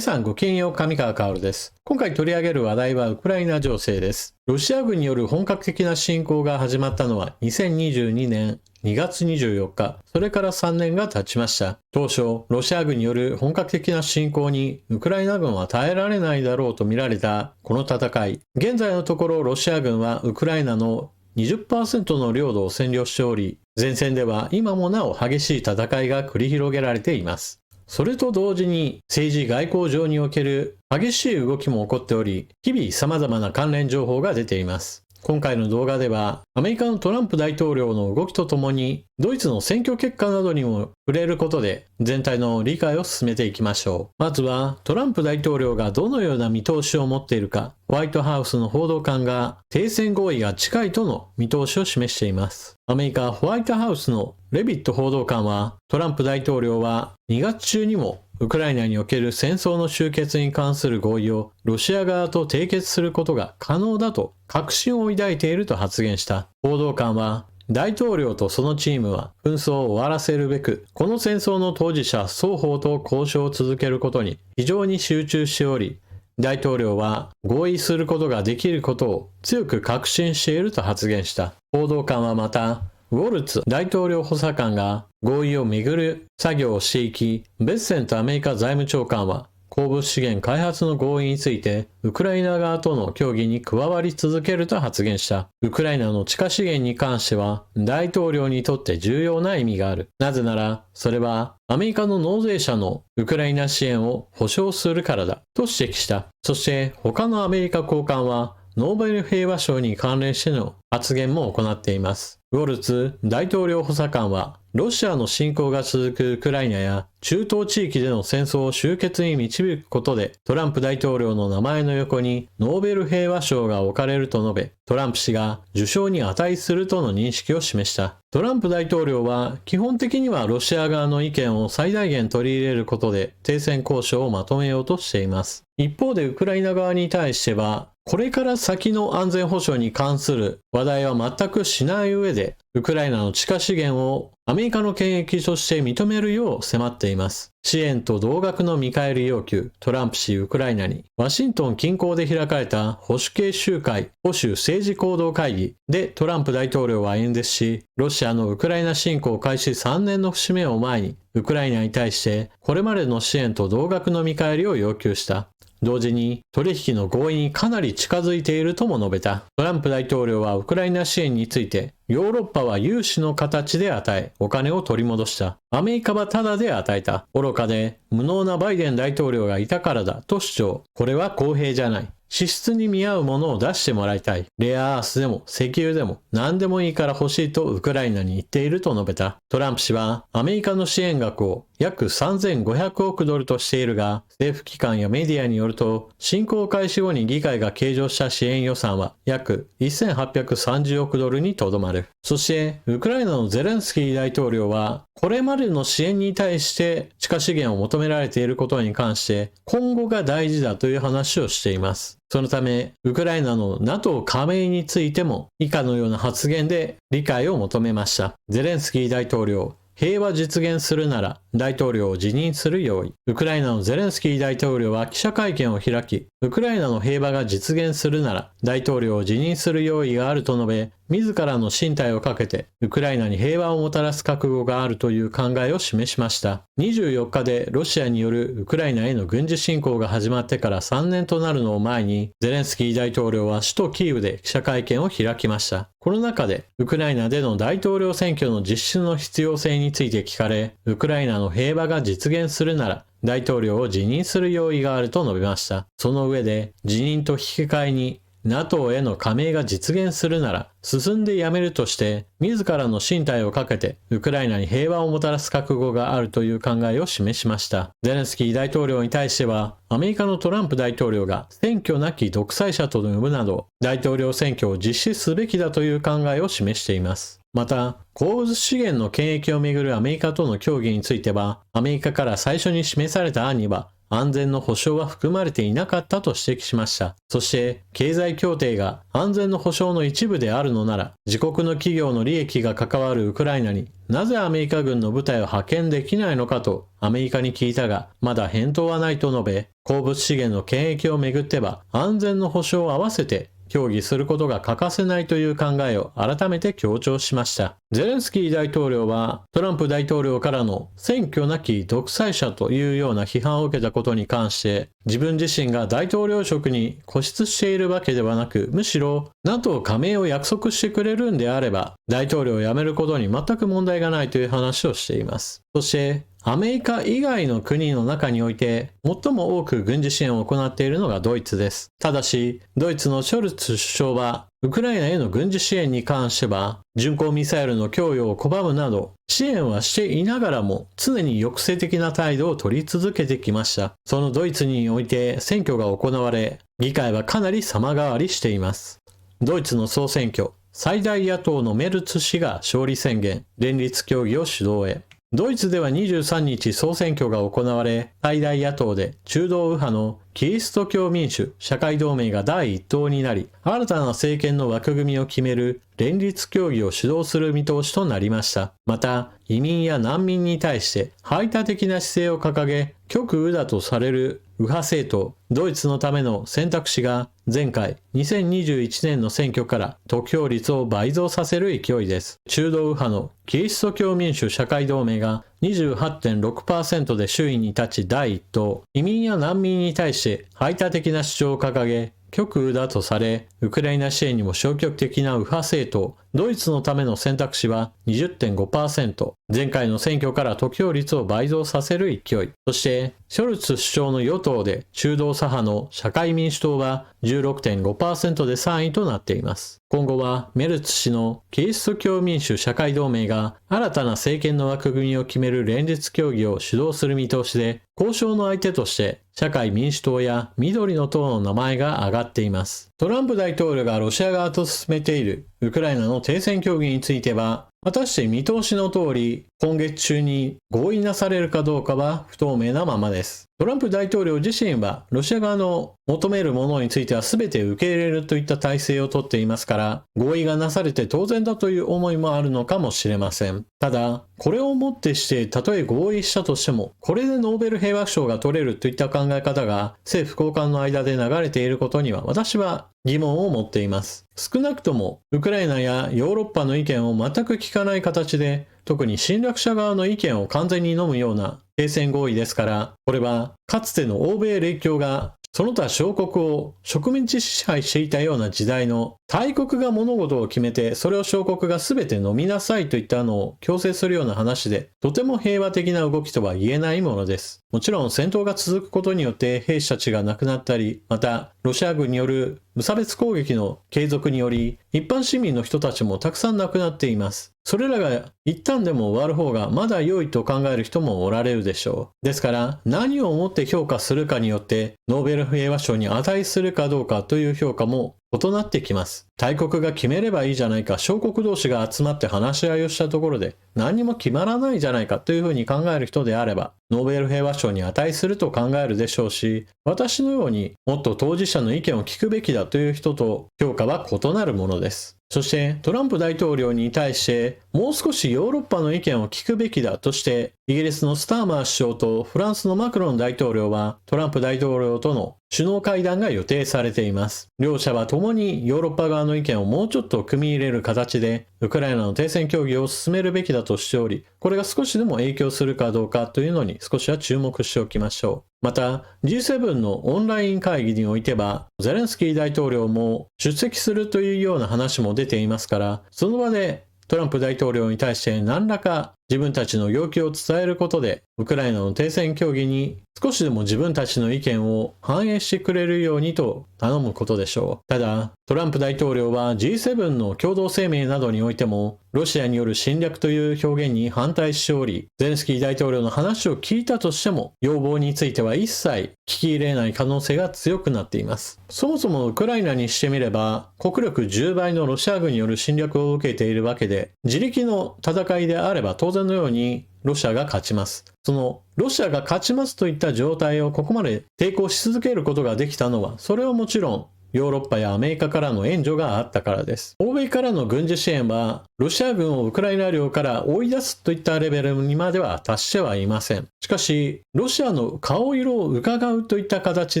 皆さんごきげんよう、上川薫です。今回取り上げる話題はウクライナ情勢です。ロシア軍による本格的な侵攻が始まったのは2022年2月24日、それから3年が経ちました。当初、ロシア軍による本格的な侵攻にウクライナ軍は耐えられないだろうと見られたこの戦い。現在のところロシア軍はウクライナの20% の領土を占領しており、前線では今もなお激しい戦いが繰り広げられています。それと同時に政治外交上における激しい動きも起こっており、日々様々な関連情報が出ています。今回の動画では、アメリカのトランプ大統領の動きとともに、ドイツの選挙結果などにも触れることで、全体の理解を進めていきましょう。まずは、トランプ大統領がどのような見通しを持っているか、ホワイトハウスの報道官が停戦合意が近いとの見通しを示しています。アメリカホワイトハウスのレビット報道官は、トランプ大統領は2月中にもウクライナにおける戦争の終結に関する合意をロシア側と締結することが可能だと確信を抱いていると発言した。報道官は、大統領とそのチームは紛争を終わらせるべく、この戦争の当事者双方と交渉を続けることに非常に集中しており、大統領は合意することができることを強く確信していると発言した。報道官はまた、ウォルツ大統領補佐官が合意をめぐる作業をしていき、ベッセントアメリカ財務長官は鉱物資源開発の合意についてウクライナ側との協議に加わり続けると発言した。ウクライナの地下資源に関しては大統領にとって重要な意味がある。なぜならそれはアメリカの納税者のウクライナ支援を保証するからだと指摘した。そして他のアメリカ高官はノーベル平和賞に関連しての発言も行っています。ウォルツ大統領補佐官は、ロシアの侵攻が続くウクライナや中東地域での戦争を終結に導くことで、トランプ大統領の名前の横にノーベル平和賞が置かれると述べ、トランプ氏が受賞に値するとの認識を示した。トランプ大統領は、基本的にはロシア側の意見を最大限取り入れることで停戦交渉をまとめようとしています。一方でウクライナ側に対しては、これから先の安全保障に関する話題は全くしない上で、ウクライナの地下資源をアメリカの権益として認めるよう迫っています。支援と同額の見返り要求、トランプ氏ウクライナに、ワシントン近郊で開かれた保守系集会、保守政治行動会議でトランプ大統領は演説し、ロシアのウクライナ侵攻開始3年の節目を前に、ウクライナに対してこれまでの支援と同額の見返りを要求した。同時に取引の合意にかなり近づいているとも述べた。トランプ大統領はウクライナ支援について、ヨーロッパは融資の形で与え、お金を取り戻した。アメリカはタダで与えた。愚かで無能なバイデン大統領がいたからだと主張。これは公平じゃない。支出に見合うものを出してもらいたい。レアアースでも石油でも何でもいいから欲しいとウクライナに言っていると述べた。トランプ氏はアメリカの支援額を約3500億ドルとしているが、政府機関やメディアによると、侵攻開始後に議会が計上した支援予算は約1830億ドルにとどまる。そして、ウクライナのゼレンスキー大統領は、これまでの支援に対して地下資源を求められていることに関して、今後が大事だという話をしています。そのため、ウクライナの NATO 加盟についても以下のような発言で理解を求めました。ゼレンスキー大統領、平和実現するなら大統領を辞任する用意。ウクライナのゼレンスキー大統領は記者会見を開き、ウクライナの平和が実現するなら大統領を辞任する用意があると述べ、自らの身体をかけてウクライナに平和をもたらす覚悟があるという考えを示しました。24日でロシアによるウクライナへの軍事侵攻が始まってから3年となるのを前に、ゼレンスキー大統領は首都キーウで記者会見を開きました。この中でウクライナでの大統領選挙の実施の必要性について聞かれ、ウクライナの平和が実現するなら大統領を辞任する用意があると述べました。その上で辞任と引き換えにNATO への加盟が実現するなら進んでやめるとして自らの身体をかけてウクライナに平和をもたらす覚悟があるという考えを示しました。ゼレンスキー大統領に対してはアメリカのトランプ大統領が選挙なき独裁者と呼ぶなど大統領選挙を実施すべきだという考えを示しています。また、鉱物資源の権益をめぐるアメリカとの協議については、アメリカから最初に示された案には安全の保障は含まれていなかったと指摘しました。そして、経済協定が安全の保障の一部であるのなら、自国の企業の利益が関わるウクライナになぜアメリカ軍の部隊を派遣できないのかとアメリカに聞いたが、まだ返答はないと述べ、鉱物資源の権益をめぐっては安全の保障を合わせて協議することが欠かせないという考えを改めて強調しました。ゼレンスキー大統領はトランプ大統領からの選挙なき独裁者というような批判を受けたことに関して、自分自身が大統領職に固執しているわけではなく、むしろ NATO 加盟を約束してくれるんであれば大統領を辞めることに全く問題がないという話をしています。そしてアメリカ以外の国の中において最も多く軍事支援を行っているのがドイツです。ただし、ドイツのショルツ首相はウクライナへの軍事支援に関しては巡航ミサイルの供与を拒むなど支援はしていながらも常に抑制的な態度を取り続けてきました。そのドイツにおいて選挙が行われ、議会はかなり様変わりしています。ドイツの総選挙、最大野党のメルツ氏が勝利宣言、連立協議を主導へ。ドイツでは23日総選挙が行われ、最大野党で中道右派のキリスト教民主社会同盟が第一党になり、新たな政権の枠組みを決める連立協議を主導する見通しとなりました。また、移民や難民に対して排他的な姿勢を掲げ、極右だとされる右派政党、ドイツのための選択肢が前回2021年の選挙から得票率を倍増させる勢いです。中道右派のキリスト教民主社会同盟が 28.6% で首位に立ち第一党、移民や難民に対して排他的な主張を掲げ、極右だとされ、ウクライナ支援にも消極的な右派政党、ドイツのための選択肢は 20.5%、前回の選挙から得票率を倍増させる勢い。そして、ショルツ首相の与党で中道左派の社会民主党は 16.5% で3位となっています。今後はメルツ氏のキリスト教民主社会同盟が新たな政権の枠組みを決める連立協議を主導する見通しで、交渉の相手として社会民主党や緑の党の名前が挙がっています。トランプ大統領がロシア側と進めているウクライナの停戦協議については、果たして見通しの通り、今月中に合意なされるかどうかは不透明なままです。トランプ大統領自身は、ロシア側の求めるものについては全て受け入れるといった体制をとっていますから、合意がなされて当然だという思いもあるのかもしれません。ただ、これをもってして、たとえ合意したとしても、これでノーベル平和賞が取れるといった考え方が政府高官の間で流れていることには、私は疑問を持っています。少なくとも、ウクライナやヨーロッパの意見を全く聞かない形で、特に侵略者側の意見を完全に飲むような停戦合意ですから、これはかつての欧米列強がその他小国を植民地支配していたような時代の大国が物事を決めてそれを小国が全て飲みなさいといったのを強制するような話で、とても平和的な動きとは言えないものです。もちろん戦闘が続くことによって兵士たちが亡くなったり、またロシア軍による無差別攻撃の継続により一般市民の人たちもたくさん亡くなっています。それらが一旦でも終わる方がまだ良いと考える人もおられるでしょう。ですから何をもって評価するかによってノーベル平和賞に値するかどうかという評価も異なってきます。大国が決めればいいじゃないか、小国同士が集まって話し合いをしたところで何にも決まらないじゃないかというふうに考える人であればノーベル平和賞に値すると考えるでしょうし、私のようにもっと当事者の意見を聞くべきだという人と評価は異なるものです。そしてトランプ大統領に対してもう少しヨーロッパの意見を聞くべきだとしてイギリスのスターマー首相とフランスのマクロン大統領はトランプ大統領との首脳会談が予定されています。両者は共にヨーロッパ側の意見をもうちょっと組み入れる形でウクライナの停戦協議を進めるべきだとしており、これが少しでも影響するかどうかというのに少しは注目しておきましょう。また G7 のオンライン会議においてはゼレンスキー大統領も出席するというような話も出ていますから、その場でトランプ大統領に対して何らか自分たちの要求を伝えることでウクライナの停戦協議に少しでも自分たちの意見を反映してくれるようにと頼むことでしょう。ただトランプ大統領は G7 の共同声明などにおいてもロシアによる侵略という表現に反対しており、ゼレンスキー大統領の話を聞いたとしても要望については一切聞き入れない可能性が強くなっています。そもそもウクライナにしてみれば国力10倍のロシア軍による侵略を受けているわけで、自力の戦いであれば当然のようにロシアが勝ちます。そのロシアが勝ちますといった状態をここまで抵抗し続けることができたのは、それはもちろんヨーロッパやアメリカからの援助があったからです。欧米からの軍事支援は、ロシア軍をウクライナ領から追い出すといったレベルにまでは達してはいません。しかし、ロシアの顔色を伺うといった形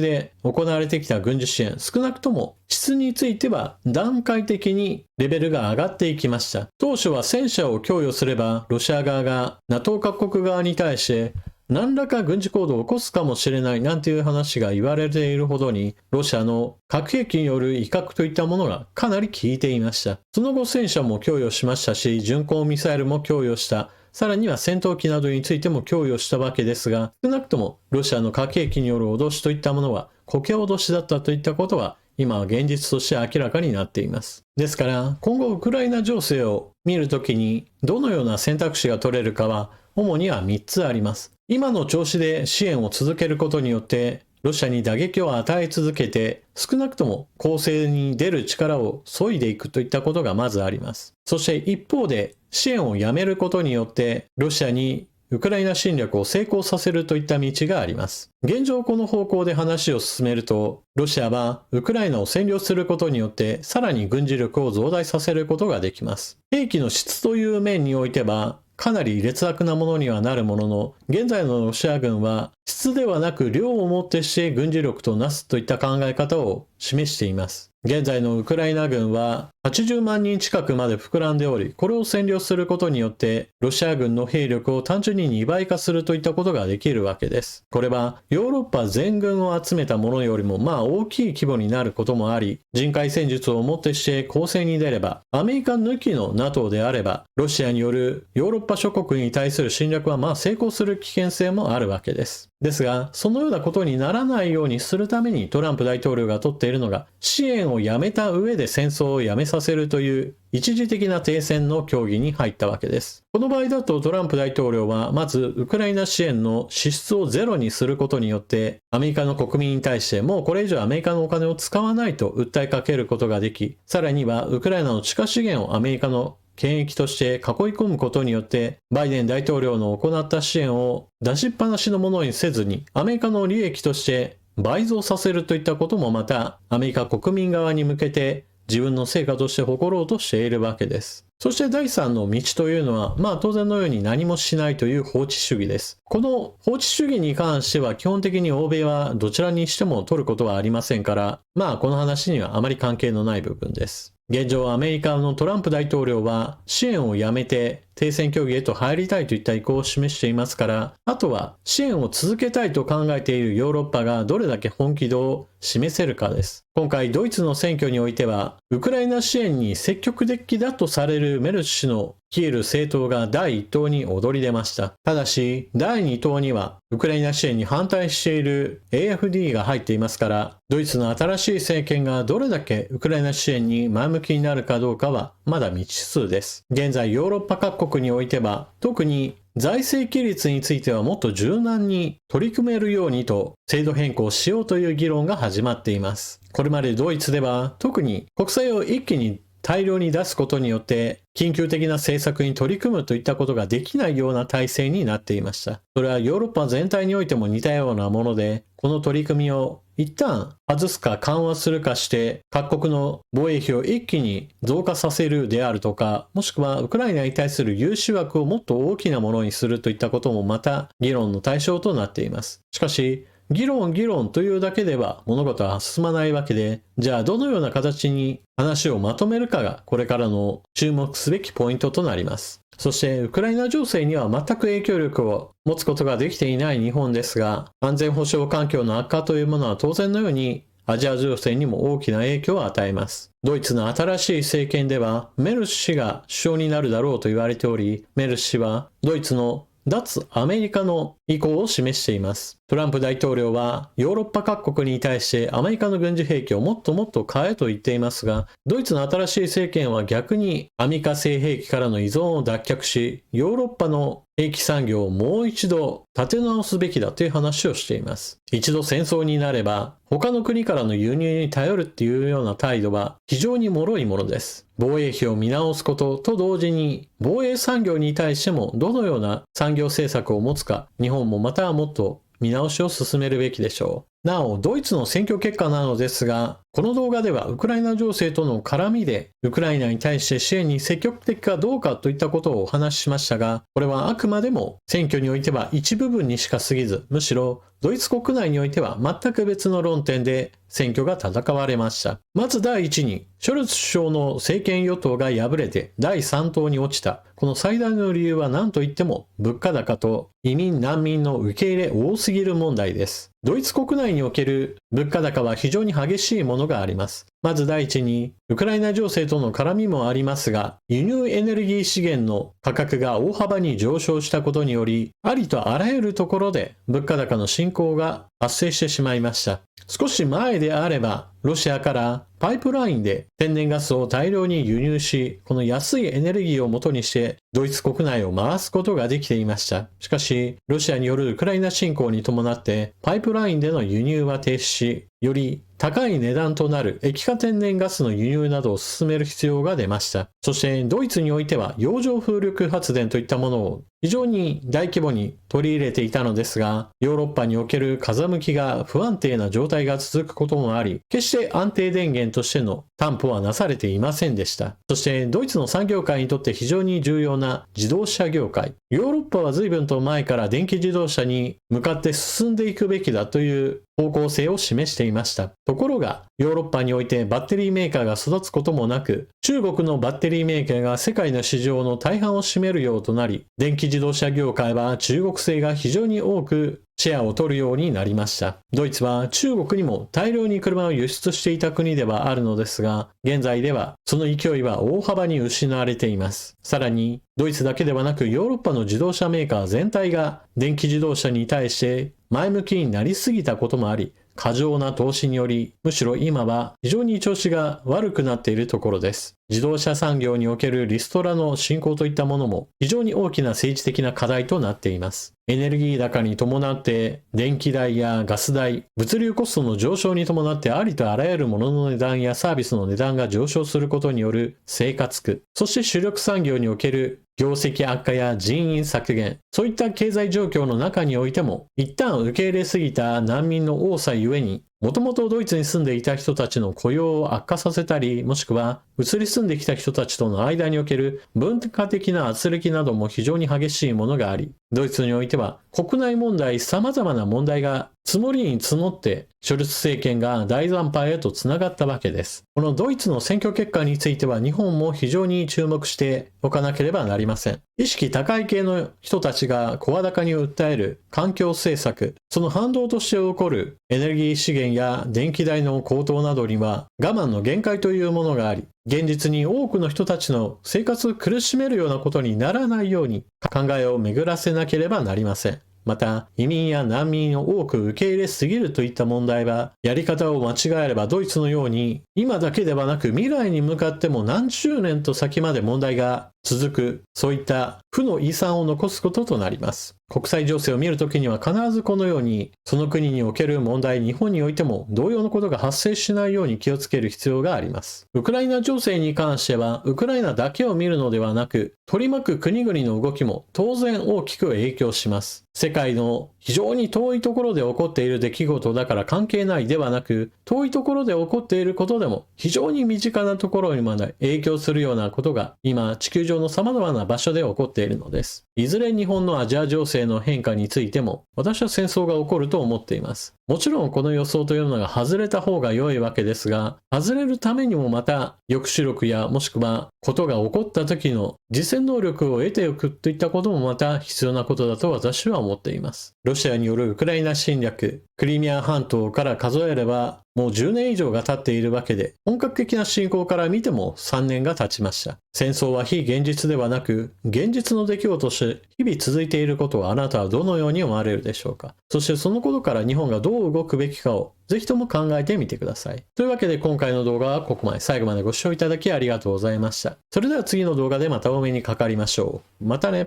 で行われてきた軍事支援、少なくとも質については段階的にレベルが上がっていきました。当初は戦車を供与すれば、ロシア側が NATO 各国側に対して何らか軍事行動を起こすかもしれないなんていう話が言われているほどに、ロシアの核兵器による威嚇といったものがかなり効いていました。その後戦車も供与しましたし、巡航ミサイルも供与した。さらには戦闘機などについても供与したわけですが、少なくともロシアの核兵器による脅しといったものは苔脅しだったといったことは、今は現実として明らかになっています。ですから、今後ウクライナ情勢を見るときに、どのような選択肢が取れるかは、主には3つあります。今の調子で支援を続けることによって、ロシアに打撃を与え続けて、少なくとも攻勢に出る力を削いでいくといったことがまずあります。そして一方で、支援をやめることによって、ロシアにウクライナ侵略を成功させるといった道があります。現状この方向で話を進めると、ロシアはウクライナを占領することによってさらに軍事力を増大させることができます。兵器の質という面においては、かなり劣悪なものにはなるものの、現在のロシア軍は質ではなく量をもってして軍事力となすといった考え方を示しています。現在のウクライナ軍は80万人近くまで膨らんでおり、これを占領することによってロシア軍の兵力を単純に2倍化するといったことができるわけです。これはヨーロッパ全軍を集めたものよりも大きい規模になることもあり、人海戦術をもってして攻勢に出れば、アメリカ抜きの NATO であれば、ロシアによるヨーロッパ諸国に対する侵略は成功する危険性もあるわけです。ですが、そのようなことにならないようにするためにトランプ大統領が取っているのが、支援をやめた上で戦争をやめさせるという一時的な停戦の協議に入ったわけです。この場合だとトランプ大統領はまずウクライナ支援の支出をゼロにすることによってアメリカの国民に対してもうこれ以上アメリカのお金を使わないと訴えかけることができ、さらにはウクライナの地下資源をアメリカの権益として囲い込むことによってバイデン大統領の行った支援を出しっぱなしのものにせずにアメリカの利益として倍増させるといったこともまたアメリカ国民側に向けて自分の成果として誇ろうとしているわけです。そして第3の道というのは当然のように何もしないという法治主義です。この法治主義に関しては基本的に欧米はどちらにしても取ることはありませんからこの話にはあまり関係のない部分です。現状アメリカのトランプ大統領は支援をやめて停戦協議へと入りたいといった意向を示していますから、あとは支援を続けたいと考えているヨーロッパがどれだけ本気度を示せるかです。今回ドイツの選挙においてはウクライナ支援に積極的だとされるメルシ氏の率いる政党が第1党に躍り出ました。ただし第2党にはウクライナ支援に反対している AFD が入っていますから、ドイツの新しい政権がどれだけウクライナ支援に前向きになるかどうかはまだ未知数です。現在ヨーロッパ各国においては特に財政規律についてはもっと柔軟に取り組めるようにと制度変更しようという議論が始まっています。これまでドイツでは特に国債を一気に大量に出すことによって緊急的な政策に取り組むといったことができないような体制になっていました。それはヨーロッパ全体においても似たようなもので、この取り組みを一旦外すか緩和するかして各国の防衛費を一気に増加させるであるとか、もしくはウクライナに対する融資枠をもっと大きなものにするといったこともまた議論の対象となっています。しかし議論というだけでは物事は進まないわけで、じゃあどのような形に話をまとめるかがこれからの注目すべきポイントとなります。そしてウクライナ情勢には全く影響力を持つことができていない日本ですが、安全保障環境の悪化というものは当然のようにアジア情勢にも大きな影響を与えます。ドイツの新しい政権ではメルシ氏が首相になるだろうと言われており、メルシ氏はドイツの脱アメリカの意向を示しています。トランプ大統領はヨーロッパ各国に対してアメリカの軍事兵器をもっともっと買えと言っていますが、ドイツの新しい政権は逆にアメリカ製兵器からの依存を脱却し、ヨーロッパの兵器産業をもう一度立て直すべきだという話をしています。一度戦争になれば他の国からの輸入に頼るっていうような態度は非常に脆いものです。防衛費を見直すことと同時に防衛産業に対してもどのような産業政策を持つか、日本もまたもっと見直しを進めるべきでしょう。なお、ドイツの選挙結果なのですが、この動画ではウクライナ情勢との絡みで、ウクライナに対して支援に積極的かどうかといったことをお話ししましたが、これはあくまでも選挙においては一部分にしか過ぎず、むしろドイツ国内においては全く別の論点で選挙が戦われました。まず第一に、ショルツ首相の政権与党が敗れて第3党に落ちた。この最大の理由は何といっても物価高と移民難民の受け入れ多すぎる問題です。ドイツ国内における物価高は非常に激しいものがあります。まず第一に、ウクライナ情勢との絡みもありますが、輸入エネルギー資源の価格が大幅に上昇したことにより、ありとあらゆるところで物価高の進行が発生してしまいました。少し前であれば、ロシアからパイプラインで天然ガスを大量に輸入し、この安いエネルギーを元にしてドイツ国内を回すことができていました。しかし、ロシアによるウクライナ侵攻に伴ってパイプラインでの輸入は停止し、より高い値段となる液化天然ガスの輸入などを進める必要が出ました。そしてドイツにおいては洋上風力発電といったものを非常に大規模に取り入れていたのですが、ヨーロッパにおける風向きが不安定な状態が続くこともあり、決して安定電源としての担保はなされていませんでした。そしてドイツの産業界にとって非常に重要な自動車業界。ヨーロッパは随分と前から電気自動車に向かって進んでいくべきだという方向性を示していました。ところが、ヨーロッパにおいてバッテリーメーカーが育つこともなく、中国のバッテリーメーカーが世界の市場の大半を占めるようとなり、電気自動車業界は中国製が非常に多くシェアを取るようになりました。ドイツは中国にも大量に車を輸出していた国ではあるのですが、現在ではその勢いは大幅に失われています。さらに、ドイツだけではなくヨーロッパの自動車メーカー全体が電気自動車に対して前向きになりすぎたこともあり、過剰な投資により、むしろ今は非常に調子が悪くなっているところです。自動車産業におけるリストラの進行といったものも非常に大きな政治的な課題となっています。エネルギー高に伴って電気代やガス代、物流コストの上昇に伴ってありとあらゆるものの値段やサービスの値段が上昇することによる生活苦、そして主力産業における業績悪化や人員削減、そういった経済状況の中においても、一旦受け入れすぎた難民の多さゆえに、もともとドイツに住んでいた人たちの雇用を悪化させたり、もしくは移り住んできた人たちとの間における文化的な圧力なども非常に激しいものがあり、ドイツにおいては国内問題様々な問題が積もりに積もってショルツ政権が大惨敗へとつながったわけです。このドイツの選挙結果については日本も非常に注目しておかなければなりません。意識高い系の人たちが声高に訴える環境政策、その反動として起こるエネルギー資源や電気代の高騰などには我慢の限界というものがあり、現実に多くの人たちの生活を苦しめるようなことにならないように考えを巡らせなければなりません。また、移民や難民を多く受け入れすぎるといった問題は、やり方を間違えればドイツのように、今だけではなく未来に向かっても何十年と先まで問題が続く、そういった負の遺産を残すこととなります。国際情勢を見るときには必ずこのように、その国における問題、日本においても同様のことが発生しないように気をつける必要があります。ウクライナ情勢に関しては、ウクライナだけを見るのではなく、取り巻く国々の動きも当然大きく影響します。世界の非常に遠いところで起こっている出来事だから関係ないではなく、遠いところで起こっていることでも非常に身近なところにまで影響するようなことが今地球上の様々な場所で起こっているのです。いずれ日本のアジア情勢の変化についても私は戦争が起こると思っています。もちろんこの予想というのが外れた方が良いわけですが、外れるためにもまた抑止力やもしくはことが起こった時の実践能力を得ておくといったこともまた必要なことだと私は思っています。ロシアによるウクライナ侵略、クリミア半島から数えればもう10年以上が経っているわけで、本格的な侵攻から見ても3年が経ちました。戦争は非現実ではなく、現実の出来事として日々続いていることをあなたはどのように思われるでしょうか。そしてそのことから日本がどう動くべきかをぜひとも考えてみてください。というわけで今回の動画はここまで。最後までご視聴いただきありがとうございました。それでは次の動画でまたお目にかかりましょう。またね。